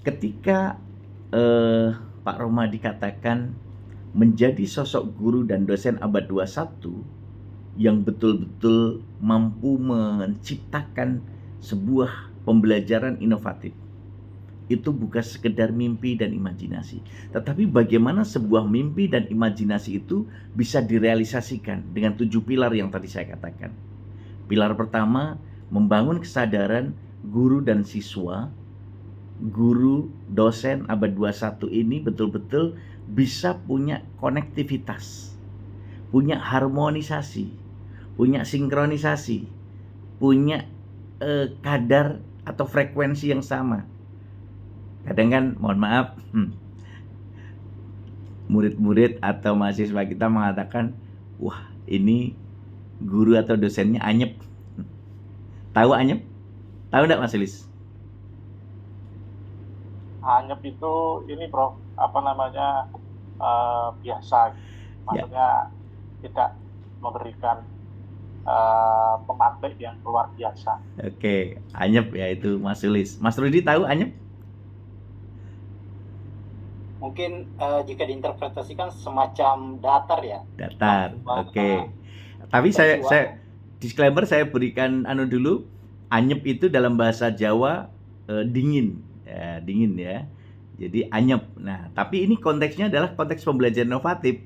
Ketika Pak Roma dikatakan menjadi sosok guru dan dosen abad 21 yang betul-betul mampu menciptakan sebuah pembelajaran inovatif, itu bukan sekedar mimpi dan imajinasi, tetapi bagaimana sebuah mimpi dan imajinasi itu bisa direalisasikan dengan 7 pilar yang tadi saya katakan. Pilar pertama, membangun kesadaran guru dan siswa. Guru, dosen abad 21 ini betul-betul bisa punya konektivitas, punya harmonisasi, punya sinkronisasi, punya kadar atau frekuensi yang sama. Kadang kan, mohon maaf, murid-murid atau mahasiswa kita mengatakan, wah ini guru atau dosennya anyep. Tahu anyep? Tahu enggak Mas Ilis? Anyep itu ini Prof, biasa, maksudnya tidak memberikan pemantik yang luar biasa. Oke, anyep ya itu Mas Ilis. Mas Rudi tahu anyep? Mungkin jika diinterpretasikan semacam datar ya. Datar, oke. Tapi saya disclaimer, saya berikan dulu. Anyep itu dalam bahasa Jawa dingin. Ya, dingin ya. Jadi anyep. Nah, tapi ini konteksnya adalah konteks pembelajaran inovatif.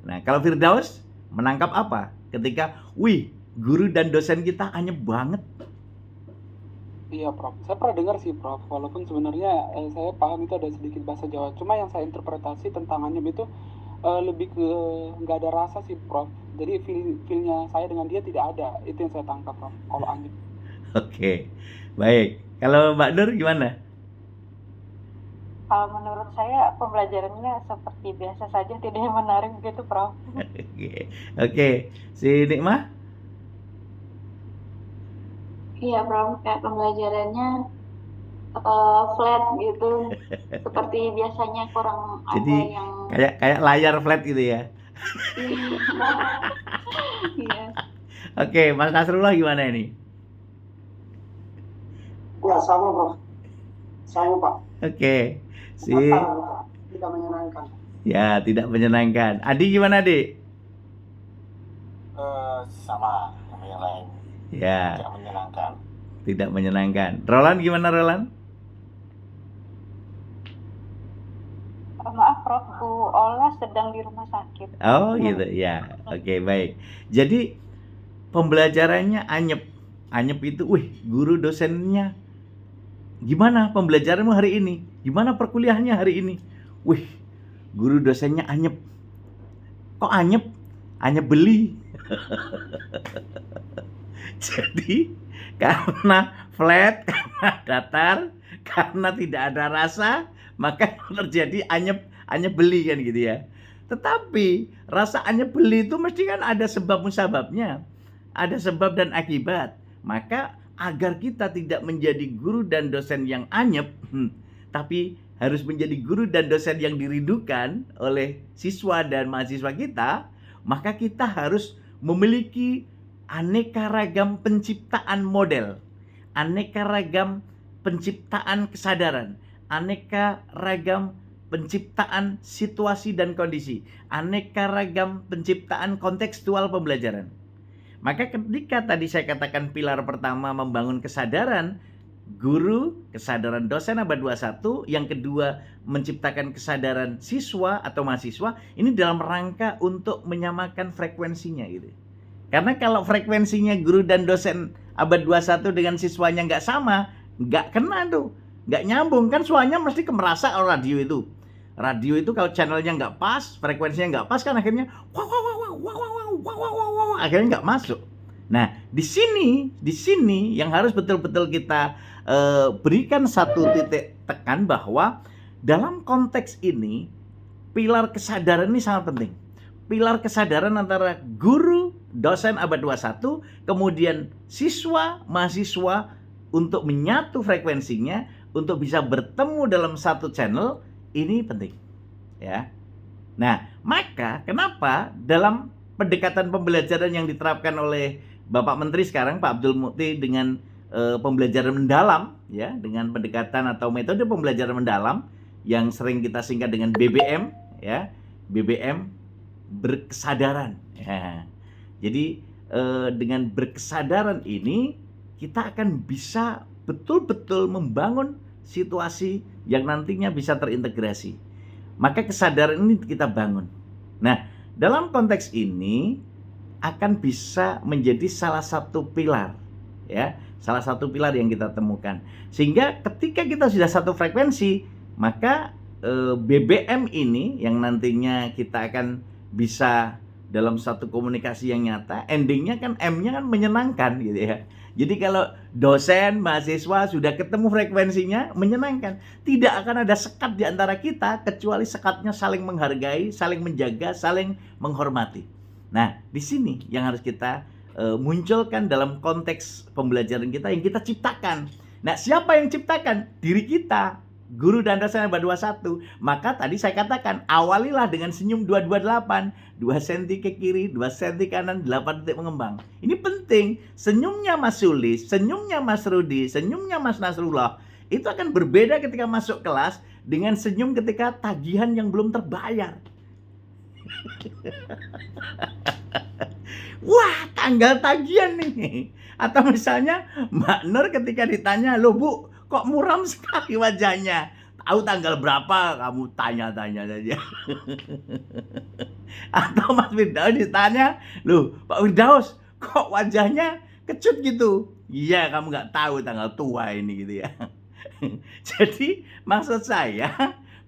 Nah, kalau Firdaus menangkap apa ketika, wih, guru dan dosen kita anyep banget? Iya Prof, saya pernah dengar sih Prof, walaupun sebenarnya saya paham itu ada sedikit bahasa Jawa. Cuma yang saya interpretasi tentang anyep itu lebih ke nggak ada rasa sih Prof. Jadi feelnya saya dengan dia tidak ada. Itu yang saya tangkap Prof, kalau anyep. Oke, baik. Kalau Mbak Nur gimana? Kalau menurut saya pembelajarannya seperti biasa saja, tidak menarik gitu, Prof. Oke. Si Nikmah? Iya, Prof. Kayak pembelajarannya flat gitu, seperti biasanya kurang Jadi, ada yang. kayak layar flat gitu ya? Iya. Oke, Mas Nasrullah gimana ini? Ya sama Prof, sama Pak. Oke. Tidak menyenangkan. Ya, tidak menyenangkan. Adi gimana, Adi? Sama yang lain. Ya. Tidak menyenangkan. Tidak menyenangkan. Roland gimana, Roland? Maaf, Prof. Bu Ola sedang di rumah sakit. Oh, gitu. Ya. Oke, baik. Jadi pembelajarannya anyep. Anyep itu, wih, guru dosennya gimana pembelajaranmu hari ini? Gimana perkuliahannya hari ini? Wih, guru dosennya anyep. Kok anyep? Anyep beli. Jadi, karena flat, karena datar, karena tidak ada rasa, maka terjadi anyep beli kan gitu ya. Tetapi rasa anyep beli itu mesti kan ada sebab musababnya. Ada sebab dan akibat. Maka agar kita tidak menjadi guru dan dosen yang anyep, tapi harus menjadi guru dan dosen yang dirindukan oleh siswa dan mahasiswa kita, maka kita harus memiliki aneka ragam penciptaan model, aneka ragam penciptaan kesadaran, aneka ragam penciptaan situasi dan kondisi, aneka ragam penciptaan kontekstual pembelajaran. Maka ketika tadi saya katakan pilar pertama membangun kesadaran guru, kesadaran dosen abad 21, yang kedua menciptakan kesadaran siswa atau mahasiswa, ini dalam rangka untuk menyamakan frekuensinya gitu. Karena kalau frekuensinya guru dan dosen abad 21 dengan siswanya nggak sama, nggak kena tuh, nggak nyambung kan, suaranya mesti kemerasa radio itu. Radio itu kalau channelnya nggak pas, frekuensinya nggak pas kan akhirnya akhirnya nggak masuk. Nah, di sini yang harus betul-betul kita berikan satu titik tekan bahwa dalam konteks ini pilar kesadaran ini sangat penting. Pilar kesadaran antara guru, dosen abad 21, kemudian siswa, mahasiswa untuk menyatu frekuensinya, untuk bisa bertemu dalam satu channel, ini penting. Ya. Nah, maka kenapa dalam pendekatan pembelajaran yang diterapkan oleh Bapak Menteri sekarang, Pak Abdul Mukti, dengan pembelajaran mendalam ya, dengan pendekatan atau metode pembelajaran mendalam yang sering kita singkat dengan BBM ya, BBM berkesadaran ya. Jadi dengan berkesadaran ini kita akan bisa betul-betul membangun situasi yang nantinya bisa terintegrasi. Maka kesadaran ini kita bangun. Nah, dalam konteks ini akan bisa menjadi salah satu pilar ya, salah satu pilar yang kita temukan. Sehingga ketika kita sudah satu frekuensi, maka BBM ini yang nantinya kita akan bisa dalam satu komunikasi yang nyata, endingnya kan M-nya kan menyenangkan gitu ya. Jadi kalau dosen, mahasiswa sudah ketemu frekuensinya, menyenangkan. Tidak akan ada sekat di antara kita, kecuali sekatnya saling menghargai, saling menjaga, saling menghormati. Nah, di sini yang harus kita munculkan dalam konteks pembelajaran kita yang kita ciptakan. Nah, siapa yang ciptakan? Diri kita. Guru dan dosen abad 21. Maka tadi saya katakan, awalilah dengan senyum 228, 2 cm ke kiri, 2 cm kanan, 8 detik mengembang. Ini penting. Senyumnya Mas Sulis, senyumnya Mas Rudi, senyumnya Mas Nasrullah, itu akan berbeda ketika masuk kelas dengan senyum ketika tagihan yang belum terbayar. Wah, tanggal tagihan nih. Atau misalnya Mbak Nur ketika ditanya, "Loh Bu, kok muram sekali wajahnya? Tahu tanggal berapa?" Kamu tanya-tanya saja. Atau Mas Firdaus ditanya, "Loh Pak Firdaus, kok wajahnya kecut gitu?" "Iya, kamu nggak tahu tanggal tua ini," gitu ya. Jadi maksud saya,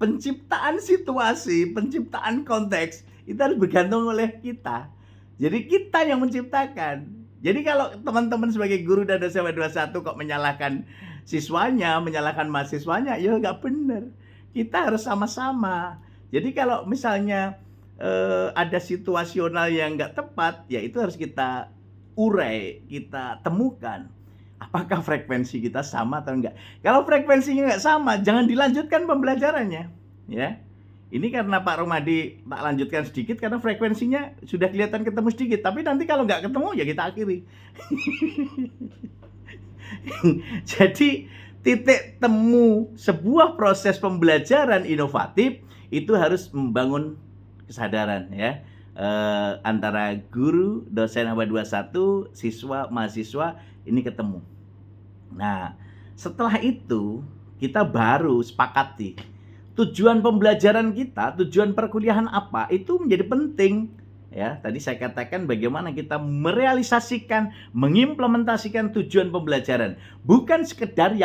penciptaan situasi, penciptaan konteks itu harus bergantung oleh kita. Jadi kita yang menciptakan. Jadi kalau teman-teman sebagai guru dan dosen 21 kok menyalahkan siswanya, menyalahkan mahasiswanya, ya nggak benar. Kita harus sama-sama. Jadi kalau misalnya ada situasional yang nggak tepat, ya itu harus kita urai, kita temukan. Apakah frekuensi kita sama atau enggak? Kalau frekuensinya nggak sama, jangan dilanjutkan pembelajarannya. Ya, ini karena Pak Romadi tak lanjutkan sedikit karena frekuensinya sudah kelihatan ketemu sedikit. Tapi nanti kalau nggak ketemu ya kita akhiri. Jadi titik temu sebuah proses pembelajaran inovatif itu harus membangun kesadaran ya, antara guru, dosen abad 21, siswa, mahasiswa ini ketemu. Nah, setelah itu kita baru sepakati tujuan pembelajaran kita, tujuan perkuliahan apa, itu menjadi penting. Ya, tadi saya katakan bagaimana kita merealisasikan, mengimplementasikan tujuan pembelajaran. Bukan sekadar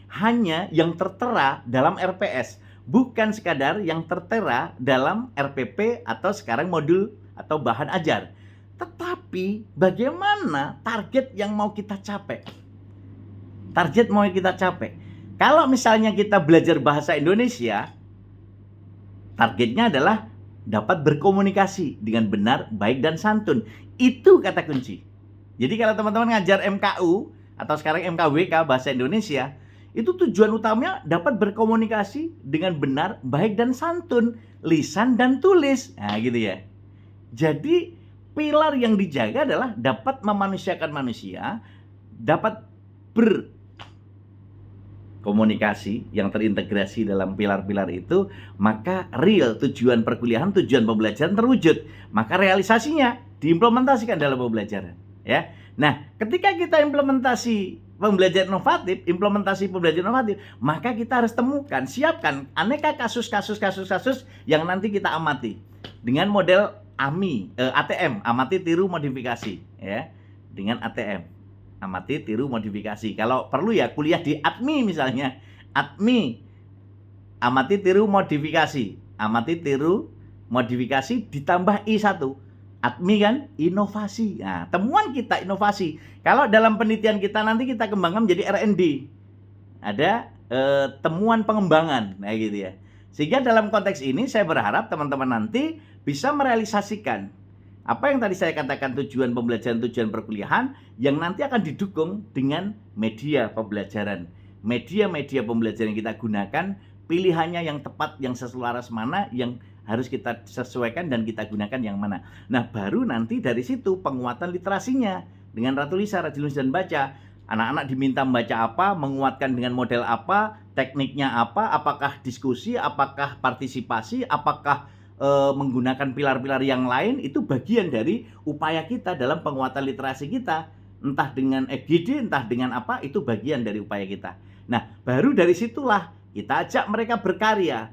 hanya yang tertera dalam RPS. Bukan sekadar yang tertera dalam RPP atau sekarang modul atau bahan ajar. Tetapi bagaimana target yang mau kita capai? Target mau kita capai. Kalau misalnya kita belajar bahasa Indonesia, targetnya adalah dapat berkomunikasi dengan benar, baik, dan santun. Itu kata kunci. Jadi kalau teman-teman ngajar MKU atau sekarang MKWK bahasa Indonesia, itu tujuan utamanya dapat berkomunikasi dengan benar, baik, dan santun, lisan dan tulis. Nah, gitu ya. Jadi pilar yang dijaga adalah dapat memanusiakan manusia, dapat komunikasi yang terintegrasi dalam pilar-pilar itu, maka real tujuan perkuliahan, tujuan pembelajaran terwujud. Maka realisasinya diimplementasikan dalam pembelajaran, ya. Nah, ketika kita implementasi pembelajaran inovatif, maka kita harus temukan, siapkan aneka kasus yang nanti kita amati dengan model ATM, amati, tiru, modifikasi, ya. Dengan ATM. Amati, tiru, modifikasi. Kalau perlu ya kuliah di ATMI misalnya. ATMI, amati, tiru, modifikasi. Amati, tiru, modifikasi ditambah I1. ATMI kan inovasi. Nah, temuan kita inovasi. Kalau dalam penelitian kita nanti kita kembangkan menjadi R&D. Ada temuan pengembangan. Nah gitu ya. Sehingga dalam konteks ini saya berharap teman-teman nanti bisa merealisasikan apa yang tadi saya katakan, tujuan pembelajaran, tujuan perkuliahan yang nanti akan didukung dengan media pembelajaran. Media-media pembelajaran yang kita gunakan, pilihannya yang tepat, yang seselaras mana, yang harus kita sesuaikan dan kita gunakan yang mana. Nah, baru nanti dari situ penguatan literasinya. dengan Ratu Lisa, rajin nulis dan baca. Anak-anak diminta membaca apa, menguatkan dengan model apa, tekniknya apa, apakah diskusi, apakah partisipasi, apakah menggunakan pilar-pilar yang lain. Itu bagian dari upaya kita dalam penguatan literasi kita. Entah dengan FGD, entah dengan apa, itu bagian dari upaya kita. Nah, baru dari situlah kita ajak mereka berkarya.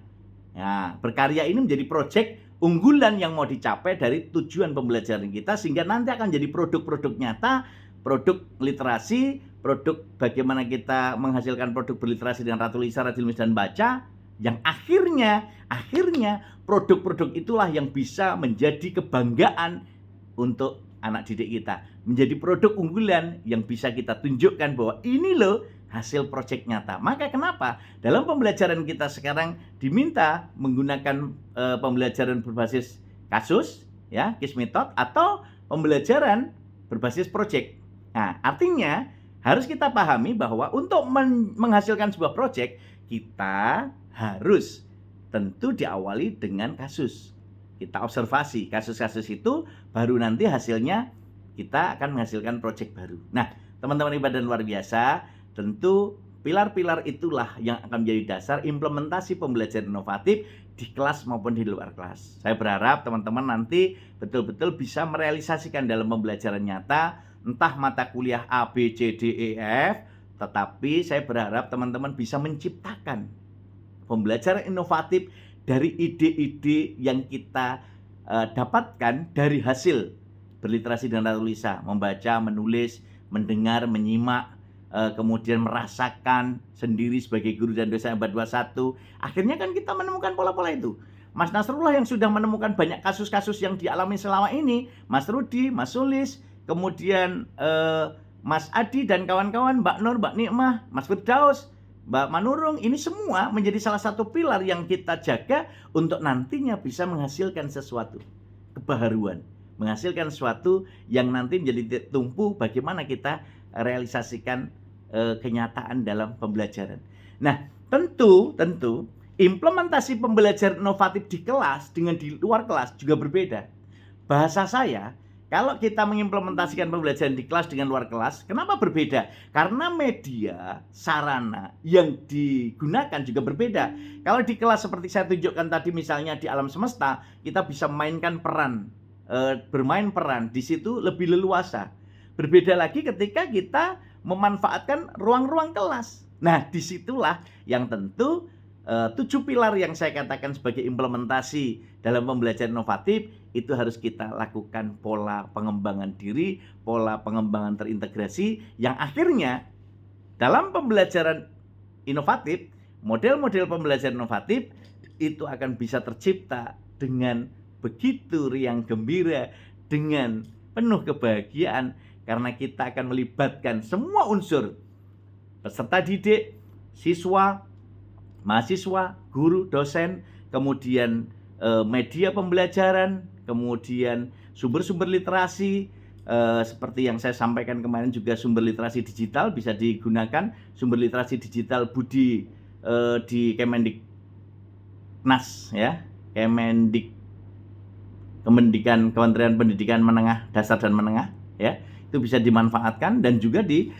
Nah, berkarya ini menjadi proyek unggulan yang mau dicapai dari tujuan pembelajaran kita, sehingga nanti akan jadi produk-produk nyata, produk literasi, produk bagaimana kita menghasilkan produk berliterasi dengan Ratu Lisa, rajin nulis dan baca, yang akhirnya produk-produk itulah yang bisa menjadi kebanggaan untuk anak didik kita, menjadi produk unggulan yang bisa kita tunjukkan bahwa ini loh hasil proyek nyata. Maka kenapa dalam pembelajaran kita sekarang diminta menggunakan pembelajaran berbasis kasus, ya, case method, atau pembelajaran berbasis proyek. Nah, artinya harus kita pahami bahwa untuk menghasilkan sebuah proyek, kita harus tentu diawali dengan kasus. Kita observasi kasus-kasus itu, baru nanti hasilnya kita akan menghasilkan proyek baru. Nah, teman-teman ibadah luar biasa, tentu pilar-pilar itulah yang akan menjadi dasar implementasi pembelajaran inovatif di kelas maupun di luar kelas. Saya berharap teman-teman nanti betul-betul bisa merealisasikan dalam pembelajaran nyata, entah mata kuliah A, B, C, D, E, F, tetapi saya berharap teman-teman bisa menciptakan pembelajaran inovatif dari ide-ide yang kita dapatkan dari hasil berliterasi dengan Ratu Lisa, membaca, menulis, mendengar, menyimak, kemudian merasakan sendiri sebagai guru dan dosen abad 21. Akhirnya kan kita menemukan pola-pola itu. Mas Nasrullah yang sudah menemukan banyak kasus-kasus yang dialami selama ini, Mas Rudi, Mas Sulis, kemudian Mas Adi dan kawan-kawan, Mbak Nur, Mbak Nikmah, Mas Firdaus, Mbak Manurung, ini semua menjadi salah satu pilar yang kita jaga untuk nantinya bisa menghasilkan sesuatu kebaharuan, menghasilkan sesuatu yang nanti menjadi tumpu bagaimana kita realisasikan kenyataan dalam pembelajaran. Nah, tentu implementasi pembelajaran inovatif di kelas dengan di luar kelas juga berbeda. Bahasa saya, kalau kita mengimplementasikan pembelajaran di kelas dengan luar kelas, kenapa berbeda? Karena media, sarana yang digunakan juga berbeda. Kalau di kelas seperti saya tunjukkan tadi misalnya di alam semesta, kita bisa mainkan peran, bermain peran, di situ lebih leluasa. Berbeda lagi ketika kita memanfaatkan ruang-ruang kelas. Nah, disitulah yang tentu 7 pilar yang saya katakan sebagai implementasi dalam pembelajaran inovatif itu harus kita lakukan pola pengembangan diri, pola pengembangan terintegrasi yang akhirnya dalam pembelajaran inovatif, model-model pembelajaran inovatif itu akan bisa tercipta dengan begitu riang gembira, dengan penuh kebahagiaan karena kita akan melibatkan semua unsur peserta didik, siswa, mahasiswa, guru, dosen, kemudian media pembelajaran, kemudian sumber-sumber literasi, seperti yang saya sampaikan kemarin juga sumber literasi digital bisa digunakan, sumber literasi digital Budi di Kemendiknas, ya, Kementerian Pendidikan Menengah Dasar dan Menengah, ya, itu bisa dimanfaatkan, dan juga di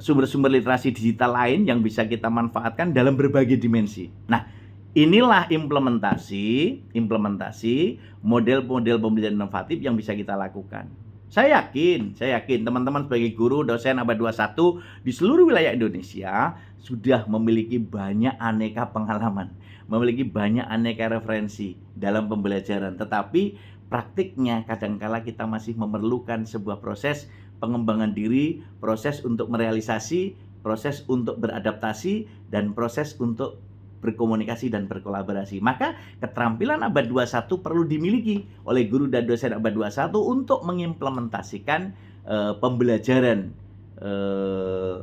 sumber-sumber literasi digital lain yang bisa kita manfaatkan dalam berbagai dimensi. Nah, inilah implementasi model-model pembelajaran inovatif yang bisa kita lakukan. Saya yakin teman-teman sebagai guru, dosen abad 21 di seluruh wilayah Indonesia sudah memiliki banyak aneka pengalaman, memiliki banyak aneka referensi dalam pembelajaran. Tetapi praktiknya kadangkala kita masih memerlukan sebuah proses pengembangan diri, proses untuk merealisasi, proses untuk beradaptasi, dan proses untuk berkomunikasi dan berkolaborasi. Maka keterampilan abad 21 perlu dimiliki oleh guru dan dosen abad 21 untuk mengimplementasikan pembelajaran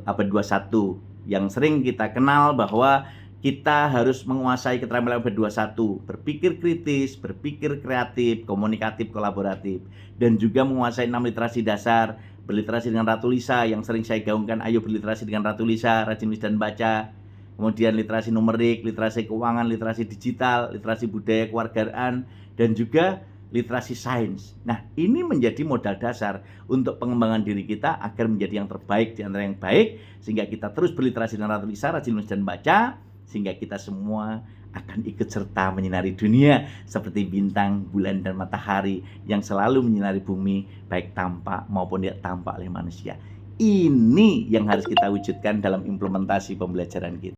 abad 21 yang sering kita kenal bahwa kita harus menguasai keterampilan abad 21, berpikir kritis, berpikir kreatif, komunikatif, kolaboratif, dan juga menguasai 6 literasi dasar, berliterasi dengan Ratu Lisa yang sering saya gaungkan, ayo berliterasi dengan Ratu Lisa, rajin nulis dan baca. Kemudian literasi numerik, literasi keuangan, literasi digital, literasi budaya kewargaan, dan juga literasi sains. Nah, ini menjadi modal dasar untuk pengembangan diri kita agar menjadi yang terbaik di antara yang baik, sehingga kita terus berliterasi dengan Ratu Lisa, rajin menulis dan baca, sehingga kita semua akan ikut serta menyinari dunia seperti bintang, bulan, dan matahari yang selalu menyinari bumi, baik tampak maupun tidak tampak oleh manusia. Ini yang harus kita wujudkan dalam implementasi pembelajaran kita.